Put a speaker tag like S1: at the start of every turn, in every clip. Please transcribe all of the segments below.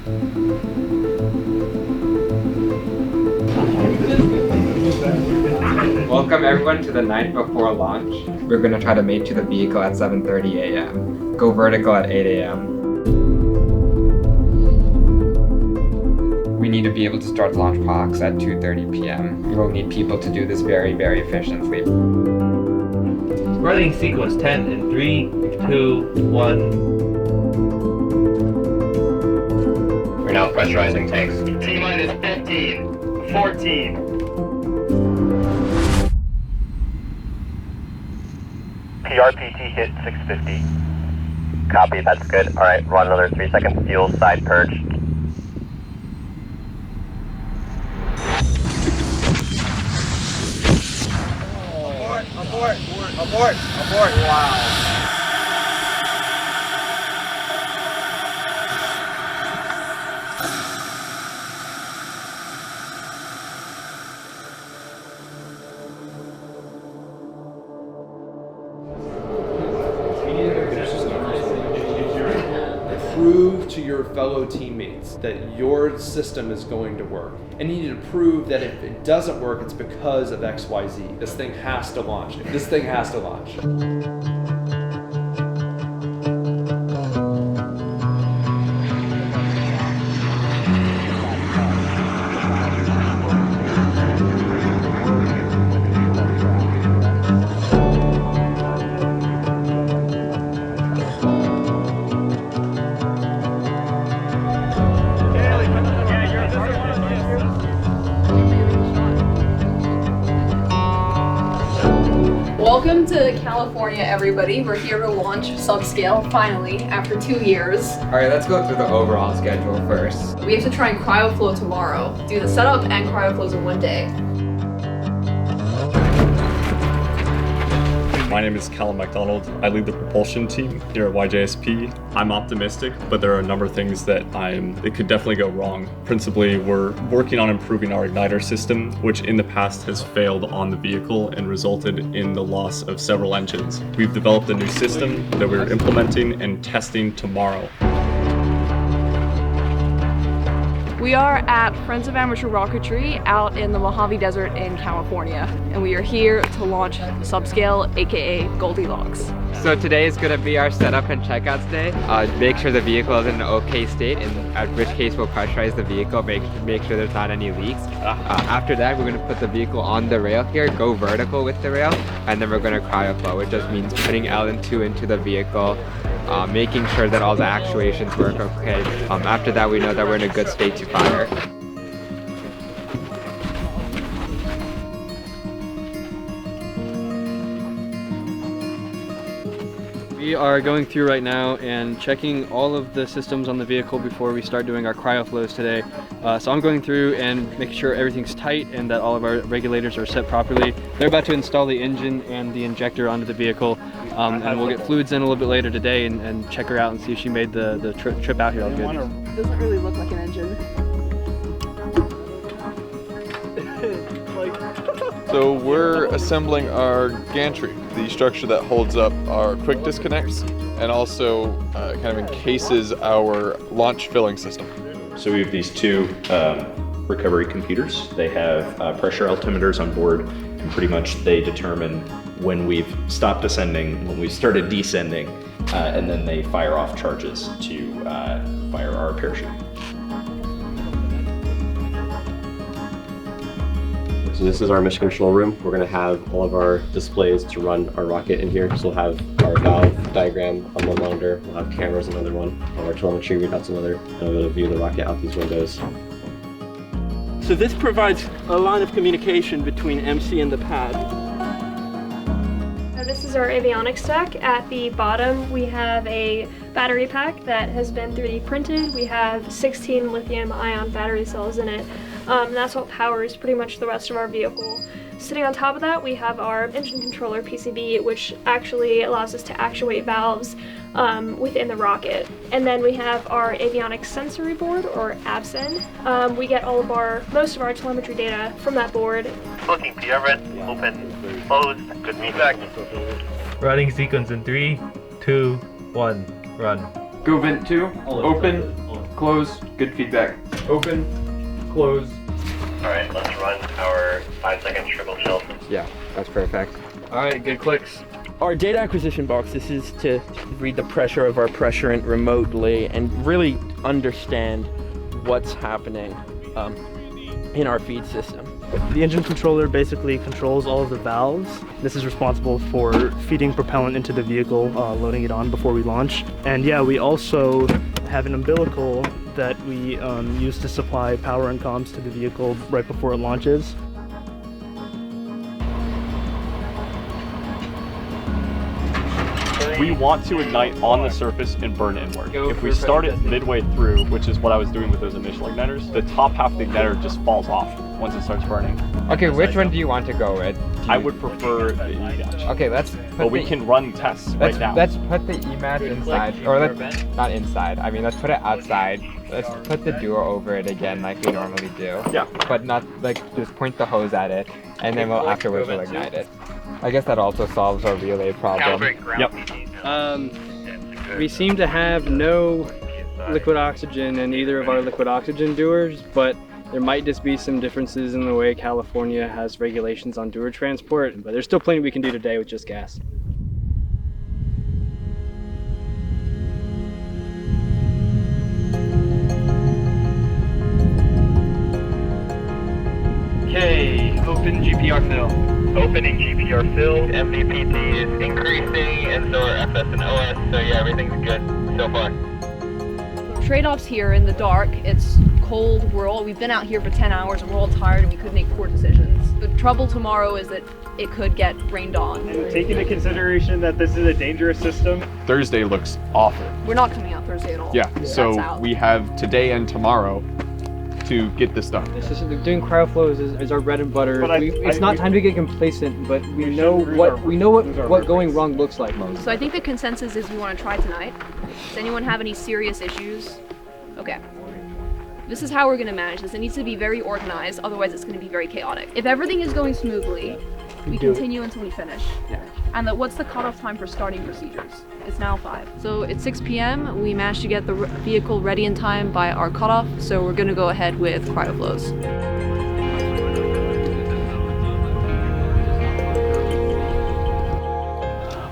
S1: Welcome everyone to the night before launch. We're going to try to mate to the vehicle at 7:30 a.m. Go vertical at 8 a.m. We need to be able to start launch clocks at 2:30 p.m. We will need people to do this very, very efficiently.
S2: Running sequence 10 in 3, 2, 1.
S3: We're now pressurizing tanks.
S4: T-minus 15, 14.
S3: PRPT hit 650. Copy, that's good. Alright, run another 3 seconds fuel, side purge.
S4: Abort! Wow.
S5: Prove to your fellow teammates that your system is going to work. And you need to prove that if it doesn't work, it's because of XYZ. This thing has to launch. This thing has to launch.
S6: Welcome to California, everybody. We're here to launch Subscale, finally, after 2 years.
S1: Alright, let's go through the overall schedule first.
S6: We have to try and cryoflow tomorrow. Do the setup and cryoflows in one day.
S7: My name is Callum MacDonald. I lead the propulsion team here at YJSP. I'm optimistic, but there are a number of things that it could definitely go wrong. Principally, we're working on improving our igniter system, which in the past has failed on the vehicle and resulted in the loss of several engines. We've developed a new system that we're implementing and testing tomorrow.
S6: We are at Friends of Amateur Rocketry out in the Mojave Desert in California, and we are here to launch Subscale, aka GoldiLOX.
S1: So today is going to be our setup and checkouts day. Make sure the vehicle is in an okay state, in which case we'll pressurize the vehicle, make sure there's not any leaks. After that, we're going to put the vehicle on the rail here, go vertical with the rail, and then we're going to cryoflow, which just means putting LN2 into the vehicle, making sure that all the actuations work okay. After that, we know that we're in a good state to fire.
S8: We are going through right now and checking all of the systems on the vehicle before we start doing our cryoflows today. So I'm going through and making sure everything's tight and that all of our regulators are set properly. They're about to install the engine and the injector onto the vehicle, and we'll get fluids in a little bit later today and check her out and see if she made the trip out here all good.
S6: It doesn't really look like an engine.
S9: So we're assembling our gantry, the structure that holds up our quick disconnects and also kind of encases our launch filling system.
S10: So we have these two recovery computers. They have pressure altimeters on board, and pretty much they determine when we've stopped ascending, when we've started descending, and then they fire off charges to fire our parachute.
S3: So this is our mission control room. We're going to have all of our displays to run our rocket in here. So we'll have our valve diagram on one monitor, we'll have cameras on another one, all our telemetry readouts on another, and we'll be able to view the rocket out these windows.
S11: So this provides a line of communication between MC and the pad.
S12: This is our avionics stack. At the bottom we have a battery pack that has been 3D printed. We have 16 lithium ion battery cells in it. That's what powers pretty much the rest of our vehicle. Sitting on top of that, we have our engine controller PCB, which actually allows us to actuate valves within the rocket. And then we have our avionics sensory board, or ABSEN. We get most of our telemetry data from that board.
S4: Looking PR red, open, closed, good feedback.
S2: Running sequence in 3, 2, 1, run.
S9: Go vent 2, open,
S8: close, good feedback. Open, close.
S4: Alright, let's run our 5-second triple chill.
S1: Yeah, that's perfect.
S8: All right, good clicks.
S11: Our data acquisition box, this is to read the pressure of our pressurant remotely and really understand what's happening in our feed system.
S13: The engine controller basically controls all of the valves. This is responsible for feeding propellant into the vehicle, loading it on before we launch. And yeah, we also have an umbilical that we use to supply power and comms to the vehicle right before it launches.
S7: We want to ignite on the surface and burn inward. If we start it midway through, which is what I was doing with those initial igniters, the top half of the igniter just falls off once it starts burning.
S1: Okay, which one do you want to go with?
S7: I would prefer the E-match.
S1: Okay, let's
S7: But we can run tests right now.
S1: Let's put the E-match inside, or not inside. I mean, let's put it outside. Let's put the duo over it again like we normally do.
S7: Yeah.
S1: But not like just point the hose at it, and then afterwards we'll ignite it. I guess that also solves our relay problem.
S7: Yep.
S8: We seem to have no liquid oxygen in either of our liquid oxygen dewars, but there might just be some differences in the way California has regulations on dewar transport, but there's still plenty we can do today with just gas. Okay, open GPR fill.
S4: Opening GPR fill. MVPT is increasing, and so are FS and OS, so yeah, everything's good so far.
S6: Trade-offs here in the dark. It's cold. We've been out here for 10 hours and we're all tired and we could make poor decisions. The trouble tomorrow is that it could get rained on.
S13: And taking into consideration that this is a dangerous system.
S9: Thursday looks awful.
S6: We're not coming out Thursday at all.
S9: Yeah,
S6: That's
S9: so
S6: out.
S9: we have today and tomorrow to get this done.
S8: This is doing cryoflows is our bread and butter.
S13: But
S8: It's not time to get complacent, but we know what going wrong looks like.
S6: So I think the consensus is we want to try tonight. Does anyone have any serious issues? Okay. This is how we're going to manage this. It needs to be very organized, otherwise it's going to be very chaotic. If everything is going smoothly, we continue until we finish.
S8: Yeah.
S6: And what's the cutoff time for starting procedures? It's now 5. So it's 6 p.m. We managed to get the vehicle ready in time by our cutoff, so we're going to go ahead with cryoflows.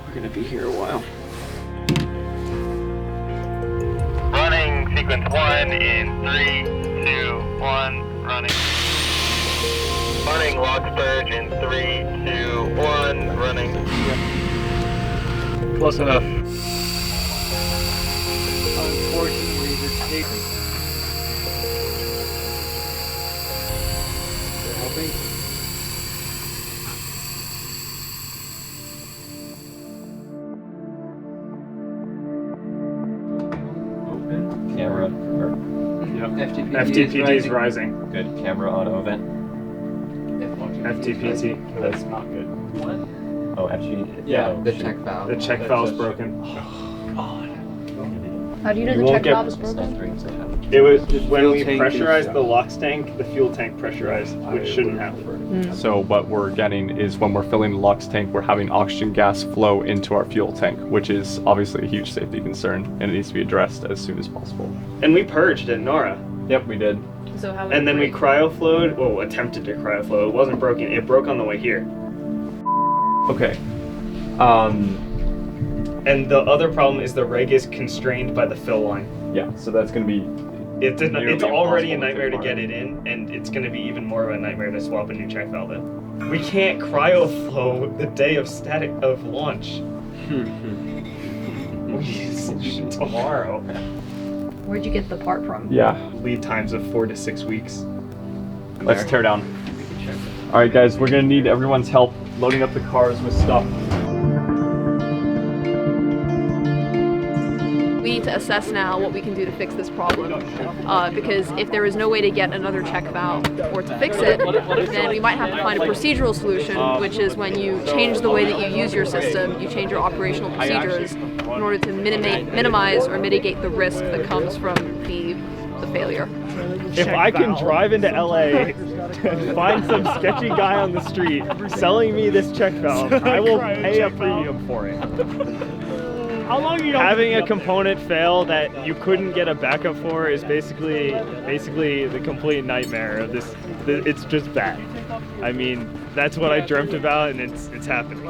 S8: We're going to be here a while.
S4: Running sequence 1 in 3, 2, 1, running. Running log purge in 3, 2, 1, running.
S8: Close enough.
S11: Unfortunately, this taken.
S8: Helping.
S3: Open. Camera.
S13: FTPT is rising.
S3: Good. Camera auto event.
S13: FTPT.
S3: That's not good. What? Oh, FTPT.
S1: Yeah, the check valve.
S13: The check valve's broken.
S6: How do you know the check valve is broken?
S13: It was when we pressurized the LOX tank, the fuel tank pressurized, which shouldn't have.
S7: So what we're getting is when we're filling the LOX tank, we're having oxygen gas flow into our fuel tank, which is obviously a huge safety concern, and it needs to be addressed as soon as possible.
S13: And we purged at Nora.
S7: Yep, we did.
S6: So how
S13: And then we cryoflowed, well, attempted to cryoflow. It wasn't broken, it broke on the way here.
S7: Okay.
S13: And the other problem is the reg is constrained by the fill line.
S7: Yeah, so that's going to be...
S13: It's already a nightmare to get it in, and it's going to be even more of a nightmare to swap a new check valve in. We can't cryoflow the day of launch. Tomorrow.
S6: Where'd you get the part from?
S7: Yeah.
S13: Lead times of 4 to 6 weeks.
S7: Let's tear down. All right, guys, we're going to need everyone's help loading up the cars with stuff.
S6: We need to assess now what we can do to fix this problem, because if there is no way to get another check valve or to fix it, then we might have to find a procedural solution, which is when you change the way that you use your system, you change your operational procedures in order to minimize or mitigate the risk that comes from the failure.
S13: If I can drive into LA and find some sketchy guy on the street selling me this check valve, I will pay a premium for it.
S14: How long are you having a component fail that you couldn't get a backup for is basically the complete nightmare of this. It's just bad. I mean, that's what I dreamt about, and it's happening.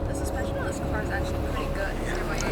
S6: The suspension on this car is actually pretty good for my age.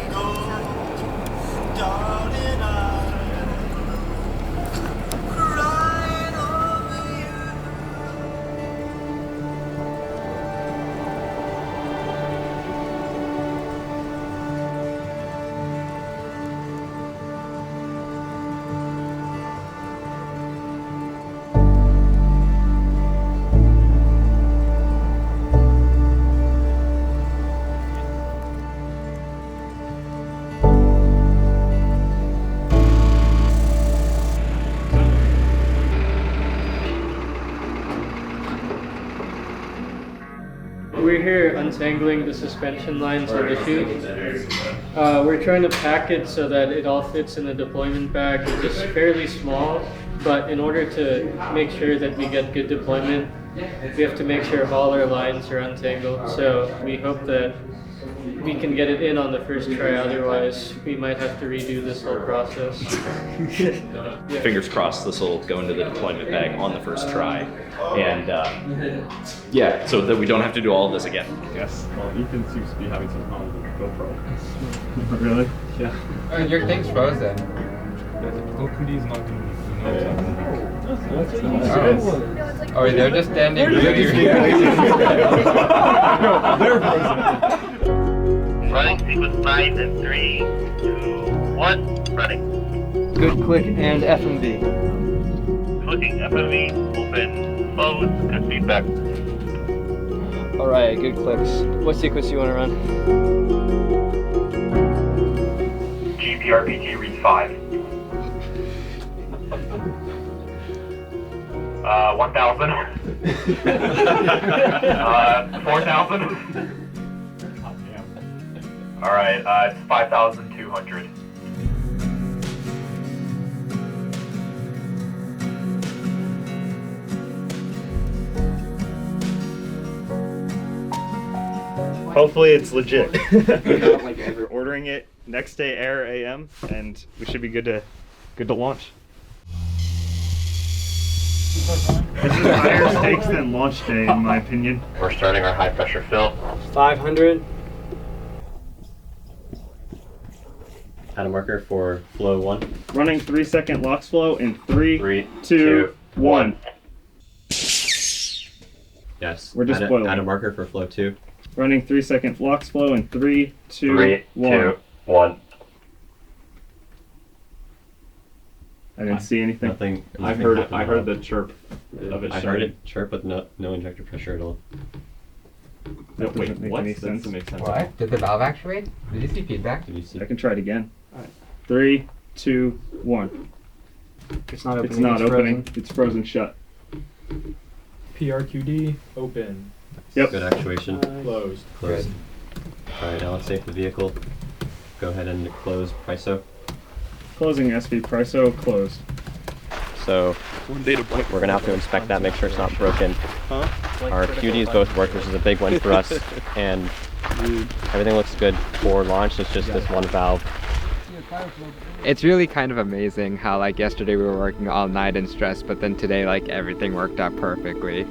S8: We're here untangling the suspension lines on the chute. We're trying to pack it so that it all fits in the deployment bag, which is fairly small, but in order to make sure that we get good deployment, we have to make sure all our lines are untangled. So we hope that we can get it in on the first try, otherwise we might have to redo this whole process.
S10: Fingers crossed this will go into the deployment bag on the first try. And yeah, so that we don't have to do all of this again.
S7: Yes. Well, Ethan seems to be having some problems with GoPro. Really? Yeah.
S1: Oh, your thing's frozen.
S7: Gokudi's not going to be
S1: Oh, they're just standing
S7: They're frozen.
S4: Running sequence 9 and 3, 2, 1, running.
S8: Good click and FMV.
S4: Clicking FMV, open, close, and feedback.
S8: Alright, good clicks. What sequence do you want to run?
S4: GPRPG read 5. 1,000. 4,000. Alright, it's 5,200.
S14: Hopefully it's legit. We're ordering it next day air AM, and we should be good to launch. This is higher stakes than launch day, in my opinion.
S4: We're starting our high pressure fill.
S8: 500.
S3: Add a marker for flow 1.
S14: Running 3-second LOX flow in 3,
S3: 3,
S14: 2, 1.
S3: Yes.
S14: We're just
S3: add
S14: boiling.
S3: Add a marker for flow 2.
S14: Running 3-second LOX flow in 3, 2,
S3: 3,
S14: 1.
S3: 2, 1.
S14: I didn't see anything.
S3: Nothing.
S7: I heard the chirp of it.
S3: I heard it chirp with no injector pressure at all.
S14: That
S7: Wait,
S14: doesn't make
S7: what?
S14: any
S7: That
S14: sense.
S7: doesn't make sense.
S1: What? Did the valve actuate? Did you see feedback?
S3: Did you see?
S14: I can try it again. 3, 2, 1.
S8: It's not opening.
S14: It's not opening. It's frozen shut.
S7: PRQD open.
S14: Yep.
S3: Good actuation.
S7: Closed.
S3: Closed. Alright, now let's save the vehicle. Go ahead and close Priso.
S14: Closing SV Priso closed.
S3: So we're gonna have to inspect that, make sure it's not broken. Our QDs both work, which is a big one for us, and everything looks good for launch. It's just this one valve.
S1: It's really kind of amazing how like yesterday we were working all night in stress, but then today like everything worked out perfectly.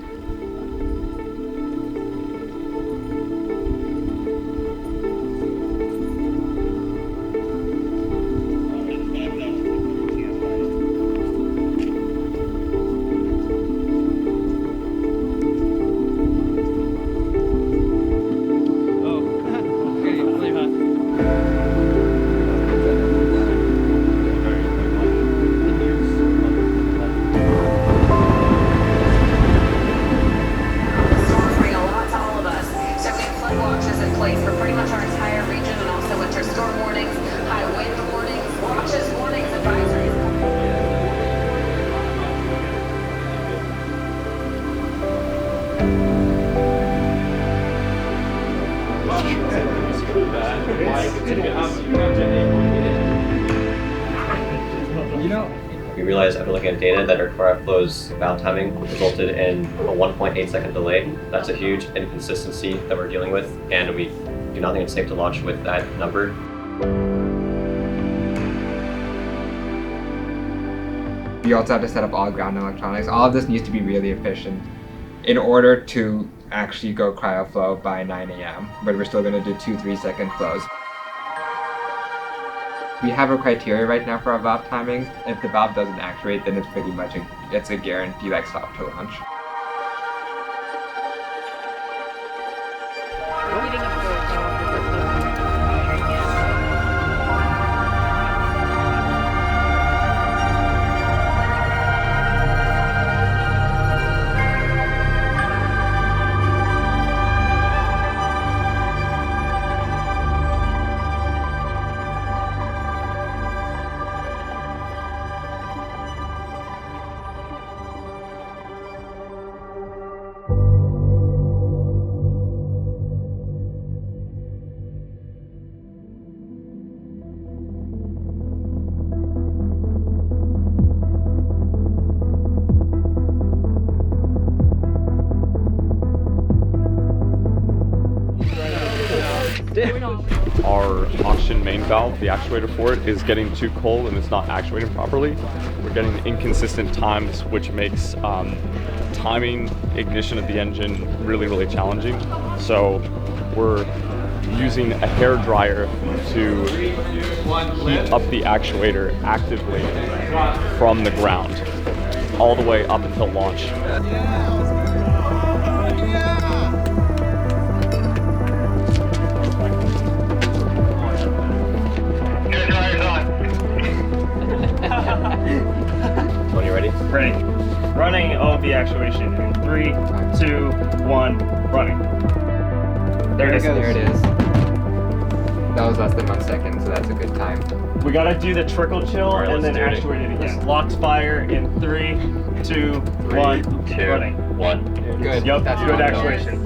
S3: We realized after looking at data that our cryo flow's valve timing resulted in a 1.8 second delay. That's a huge inconsistency that we're dealing with, and we do not think it's safe to launch with that number.
S1: We also have to set up all ground electronics. All of this needs to be really efficient in order to actually go cryo flow by 9 a.m. But we're still going to do 2-3 second flows. We have a criteria right now for our valve timings. If the valve doesn't actuate, then it's pretty much a guarantee like stop to launch.
S7: Our oxygen main valve, the actuator for it, is getting too cold and it's not actuating properly. We're getting inconsistent times, which makes timing ignition of the engine really, really challenging. So we're using a hair dryer to heat up the actuator actively from the ground all the way up until launch.
S3: When you ready?
S14: Ready. Running OMV actuation in 3, 2, 1, running. There it is.
S1: There it is. That was less than 1 second, so that's a good time.
S14: We gotta do the trickle chill
S3: Alright,
S14: and then
S3: let's do it.
S14: actuate it again. LOX fire in 3, 2, 1,
S3: 2,
S14: running.
S3: 1.
S1: Good.
S14: Yep,
S1: That's
S14: good
S1: fine.
S14: actuation.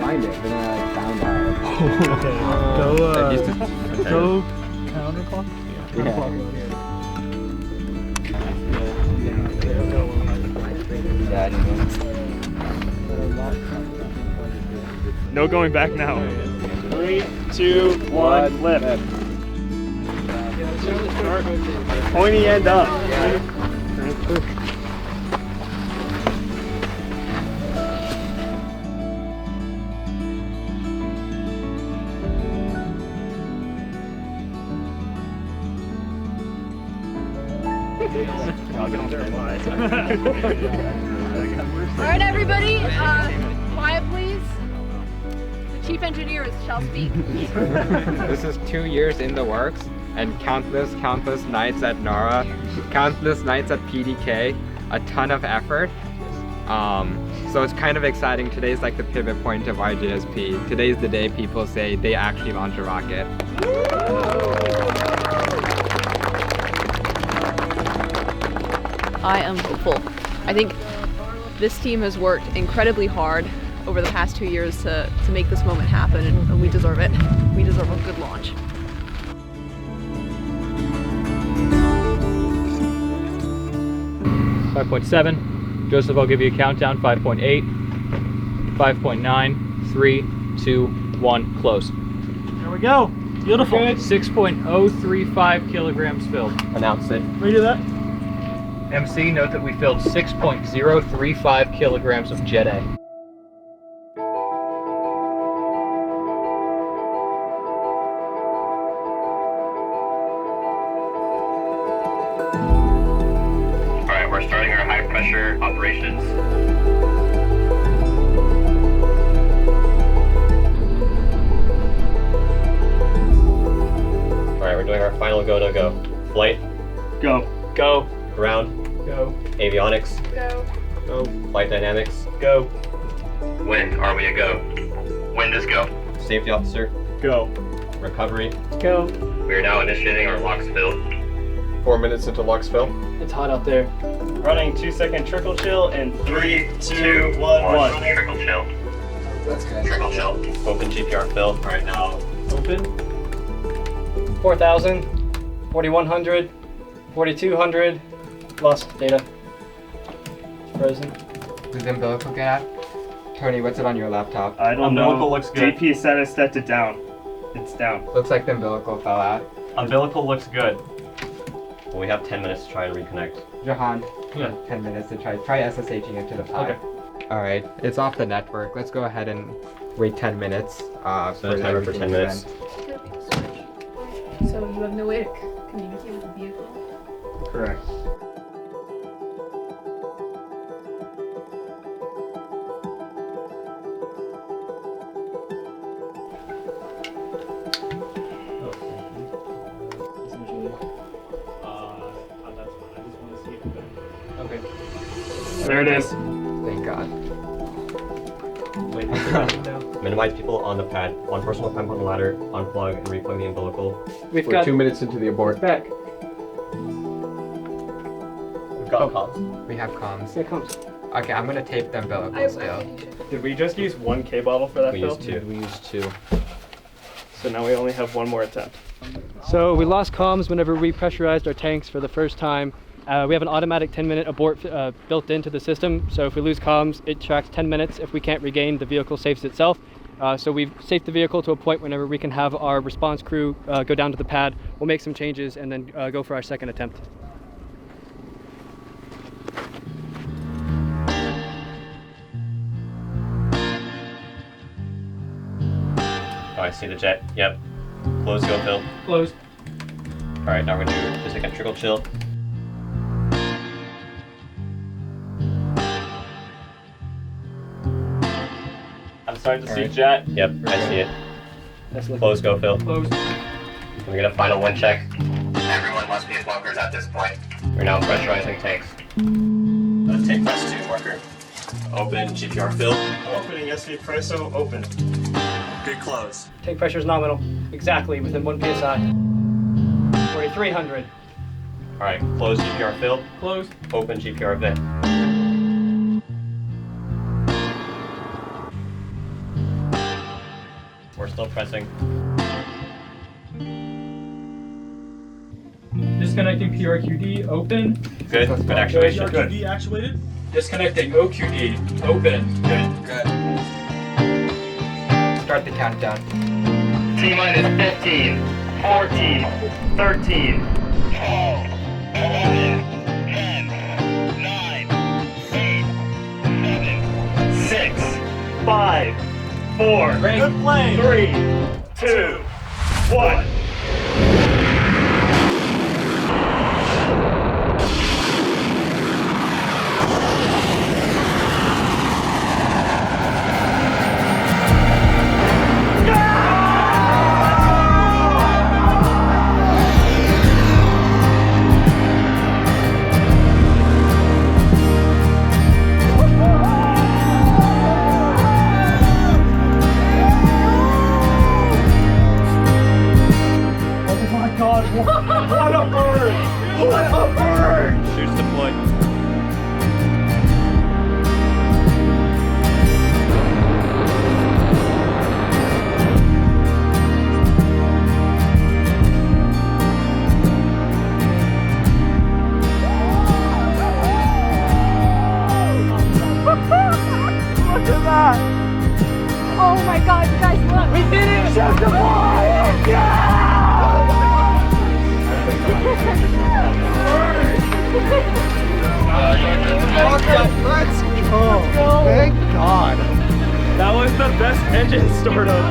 S1: Find it, then I found out.
S13: Go
S1: Go
S13: counterclock?
S14: No going back now. 3, 2, 1, lift. Pointy end up.
S6: All right, everybody, quiet, please. The chief engineer shall speak.
S1: This is 2 years in the works, and countless nights at NARA, countless nights at PDK, a ton of effort. So it's kind of exciting. Today's like the pivot point of YJSP. Today's the day people say they actually launch a rocket.
S6: I am hopeful. I think this team has worked incredibly hard over the past 2 years to make this moment happen, and we deserve it. We deserve a good launch.
S15: .7. Joseph, I'll give you a countdown. 5.8, 5.9, 3, 2, 1, close.
S13: There we go. Beautiful.
S15: 6.035 kilograms filled.
S3: Announce it.
S13: Can we do that?
S15: MC, note that we filled 6.035 kilograms of Jet A.
S4: Alright, we're starting our high pressure operations.
S3: Alright, we're doing our final go, no go. Flight.
S14: Go. Go.
S3: Ground.
S14: Go.
S3: Avionics.
S12: Go.
S14: Go.
S3: Flight dynamics.
S14: Go.
S4: When are we a go? Wind is go.
S3: Safety officer.
S14: Go.
S3: Recovery.
S14: Go.
S4: We are now initiating our LOX fill.
S9: 4 minutes into LOX fill.
S14: It's hot out there. Running 2-second trickle chill in 3, 2, 1.
S4: Trickle chill.
S1: That's good.
S4: Trickle chill.
S3: Open GPR fill right now.
S14: Open. 4,000, 4,100, 4,200. Lost data. Frozen.
S1: Did the umbilical get out? Tony, what's it on your laptop?
S14: I don't
S7: Umbilical
S14: know.
S7: looks good.
S14: JP said I stepped it down. It's down.
S1: Looks like the umbilical fell out.
S7: Umbilical looks good.
S3: Well, we have 10 minutes to try and reconnect.
S1: Johan,
S7: Yeah.
S1: 10 minutes to try SSHing into the pod.
S7: Okay.
S1: Alright, it's off the network. Let's go ahead and wait 10 minutes.
S3: Set a timer for 10 minutes.
S6: So you have no way to communicate with the vehicle?
S14: Correct. Okay. There it is.
S1: Thank God.
S14: Wait.
S3: Minimize people on the pad. One person will climb on the ladder, unplug, and replug the umbilical.
S14: We've
S9: We're
S14: got
S9: 2 minutes into the abort.
S14: back.
S3: We've got comms.
S1: We have comms.
S14: Yeah, comes.
S1: Okay, I'm gonna tape the umbilical still.
S14: Did we just use 1 K bottle for that
S3: We
S14: fill?
S3: used 2.
S9: We used 2.
S14: So now we only have 1 more attempt.
S8: So we lost comms whenever we pressurized our tanks for the first time. We have an automatic 10-minute abort built into the system. So if we lose comms, it tracks 10 minutes. If we can't regain, the vehicle saves itself. So we've saved the vehicle to a point whenever we can have our response crew go down to the pad. We'll make some changes and then go for our second attempt.
S3: Oh, I see the jet. Yep. Close, go, fill.
S14: Closed.
S3: Alright, now we're gonna do 2-second trickle chill.
S14: I'm starting to see
S3: Alright.
S14: jet.
S3: Yep, I see it.
S14: That's looking
S3: Close, go, fill.
S14: closed.
S3: We're gonna final wind check.
S4: Everyone must be in bunkers at this point.
S3: We're now pressurizing tanks. Tank press 2, worker. Open, GPR fill.
S14: Opening SV presso open.
S3: Good close.
S8: Tank pressure is nominal, exactly within 1 psi. 4,300.
S3: Alright, close GPR fill.
S14: Closed.
S3: Open GPR vent. We're still pressing.
S14: Disconnecting PRQD open.
S3: Good, good actuation.
S14: PRQD actuated. Disconnecting OQD open. Good.
S1: Start the countdown.
S4: T-minus 15,
S14: 14, 13.
S4: 12, 11, 10, 9, 8, 7,
S14: 6, 5, 4, 3, 2, 1.
S3: Shoots deployed.
S6: Look at that! Oh my god, you guys look! We did it! Shoot the ball!
S14: Let's go! Thank God! That was the best engine startup